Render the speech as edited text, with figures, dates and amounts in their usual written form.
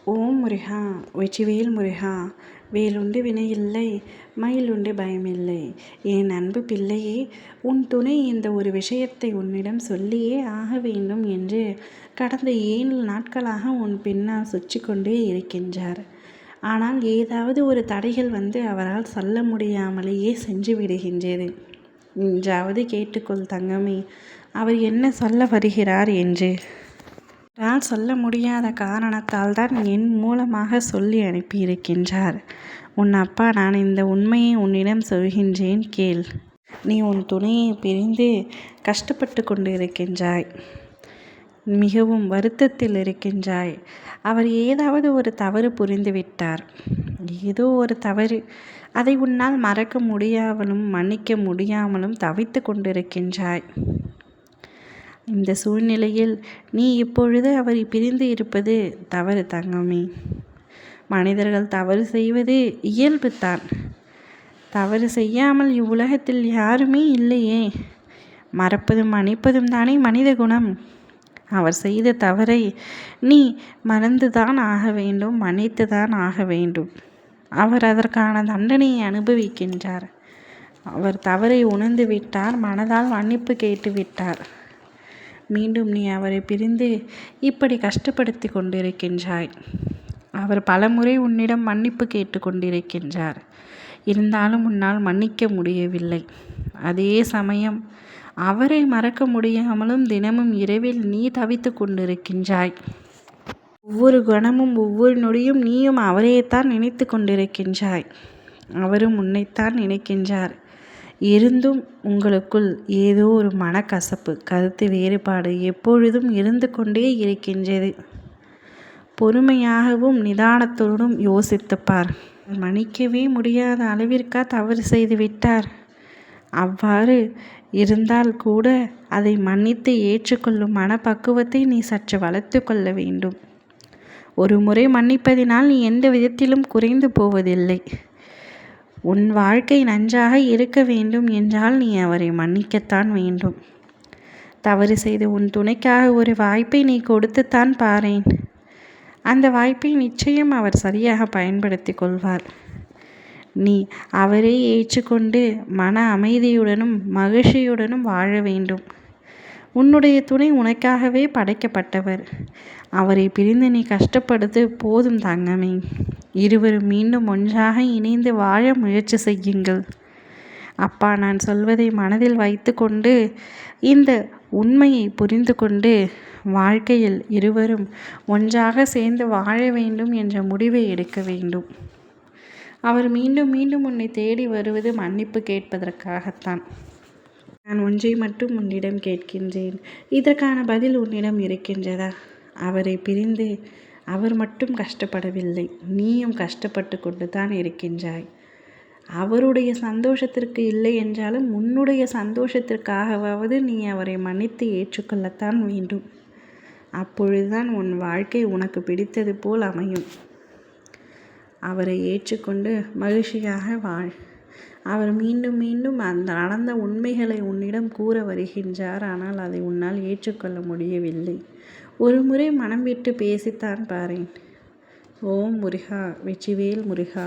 ஓம் முருகா வெற்றிவேல் முருகா, வேலுண்டு வினையில்லை, மயிலுண்டு பயமில்லை. என் அன்பு பிள்ளையே, உன் துணை இந்த ஒரு விஷயத்தை உன்னிடம் சொல்லியே ஆக வேண்டும் என்று கடந்த 7 நாட்களாக உன் பின்னால் சுற்றி கொண்டே இருக்கின்றார். ஆனால் ஏதாவது ஒரு தடைகள் வந்து அவரால் சொல்ல முடியாமலேயே சென்று விடுகின்றது. இன்றாவது கேட்டுக்கொள் தங்கமே, அவர் என்ன சொல்ல வருகிறார் என்று. நான் சொல்ல முடியாத காரணத்தால் தான் என் மூலமாக சொல்லி அனுப்பியிருக்கின்றார். உன் அப்பா நான் இந்த உண்மையை உன்னிடம் சொல்கின்றேன் கேள். நீ உன் துணையை பிரிந்து கஷ்டப்பட்டு கொண்டு இருக்கின்றாய். மிகவும் வருத்தத்தில் இருக்கின்றாய். அவர் ஏதாவது ஒரு தவறு புரிந்துவிட்டார். ஏதோ ஒரு தவறு. அதை உன்னால் மறக்க முடியாமலும் மன்னிக்க முடியாமலும் தவித்து கொண்டிருக்கின்றாய். இந்த சூழ்நிலையில் நீ இப்பொழுது அவரை பிரிந்து இருப்பது தவறு தங்கமே. மனிதர்கள் தவறு செய்வது இயல்புதான். தவறு செய்யாமல் இவ்வுலகத்தில் யாருமே இல்லையே. மறப்பதும் மன்னிப்பதும் தானே மனித குணம். அவர் செய்த தவறை நீ மறந்துதான் ஆக வேண்டும், மன்னித்துதான் ஆக வேண்டும். அவர் அதற்கான தண்டனையை அனுபவிக்கின்றார். அவர் தவறை உணர்ந்து விட்டார், மனதால் மன்னிப்பு கேட்டு விட்டார். மீண்டும் நீ அவரை பிரிந்து இப்படி கஷ்டப்படுத்தி கொண்டிருக்கின்றாய். அவர் பலமுறை உன்னிடம் மன்னிப்பு கேட்டு கொண்டிருக்கின்றார். இருந்தாலும் உன்னால் மன்னிக்க முடியவில்லை. அதே சமயம் அவரை மறக்க முடியாமலும் தினமும் இரவில் நீ தவித்து கொண்டிருக்கின்றாய். ஒவ்வொரு கணமும் ஒவ்வொரு நொடியும் நீயும் அவரையேத்தான் நினைத்து கொண்டிருக்கின்றாய். அவரும் உன்னைத்தான் நினைக்கின்றார். இருந்தும் உங்களுக்குள் ஏதோ ஒரு மனக்கசப்பு, கருத்து வேறுபாடு எப்பொழுதும் இருந்து கொண்டே இருக்கின்றது. பொறுமையாகவும் நிதானத்தோடும் யோசித்துப்பார். மன்னிக்கவே முடியாத அளவிற்கா தவறு செய்து விட்டார். அவ்வாறு இருந்தால் கூட அதை மன்னித்து ஏற்றுக்கொள்ளும் மனப்பக்குவத்தை நீ சற்று வளர்த்து கொள்ள வேண்டும். ஒரு முறை மன்னிப்பதினால் நீ எந்த விதத்திலும் குறைந்து போவதில்லை. உன் வாழ்க்கை நன்றாக இருக்க வேண்டும் என்றால் நீ அவரை மன்னிக்கத்தான் வேண்டும். தவறு செய்த உன் துணைக்காக ஒரு வாய்ப்பை நீ கொடுத்துத்தான் பாரேன். அந்த வாய்ப்பை நிச்சயம் அவர் சரியாக பயன்படுத்தி கொள்வார். நீ அவரை ஏற்றுக்கொண்டு மன அமைதியுடனும் மகிழ்ச்சியுடனும் வாழ வேண்டும். உன்னுடைய துணை உனக்காகவே படைக்கப்பட்டவர். அவரை பிரிந்து நீ கஷ்டப்படுவது போதும் தங்கமே. இருவரும் மீண்டும் ஒன்றாக இணைந்து வாழ முயற்சி செய்யுங்கள். அப்பா நான் சொல்வதை மனதில் வைத்து கொண்டு இந்த உண்மையை புரிந்து கொண்டு வாழ்க்கையில் இருவரும் ஒன்றாக சேர்ந்து வாழ வேண்டும் என்ற முடிவை எடுக்க வேண்டும். அவர் மீண்டும் மீண்டும் உன்னை தேடி வருவது மன்னிப்பு கேட்பதற்காகத்தான். நான் ஒன்றை மட்டும் உன்னிடம் கேட்கின்றேன். இதற்கான பதில் உன்னிடம் இருக்கின்றதா? அவரை பிரிந்து அவர் மட்டும் கஷ்டப்படவில்லை, நீயும் கஷ்டப்பட்டு கொண்டு தான் இருக்கின்றாய். அவருடைய சந்தோஷத்திற்கு இல்லை என்றாலும் உன்னுடைய சந்தோஷத்திற்காகவாவது நீ அவரை மன்னித்து ஏற்றுக்கொள்ளத்தான் வேண்டும். அப்பொழுதுதான் உன் வாழ்க்கை உனக்கு பிடித்தது போல் அமையும். அவரை ஏற்றுக்கொண்டு மகிழ்ச்சியாக வாழ். அவர் மீண்டும் மீண்டும் அந்த நடந்த உண்மைகளை உன்னிடம் கூற வருகின்றார். ஆனால் அதை உன்னால் ஏற்றுக்கொள்ள முடியவில்லை. ஒரு முறை மனம் விட்டு பேசித்தான் பாரேன். ஓம் முருகா வெற்றிவேல் முருகா.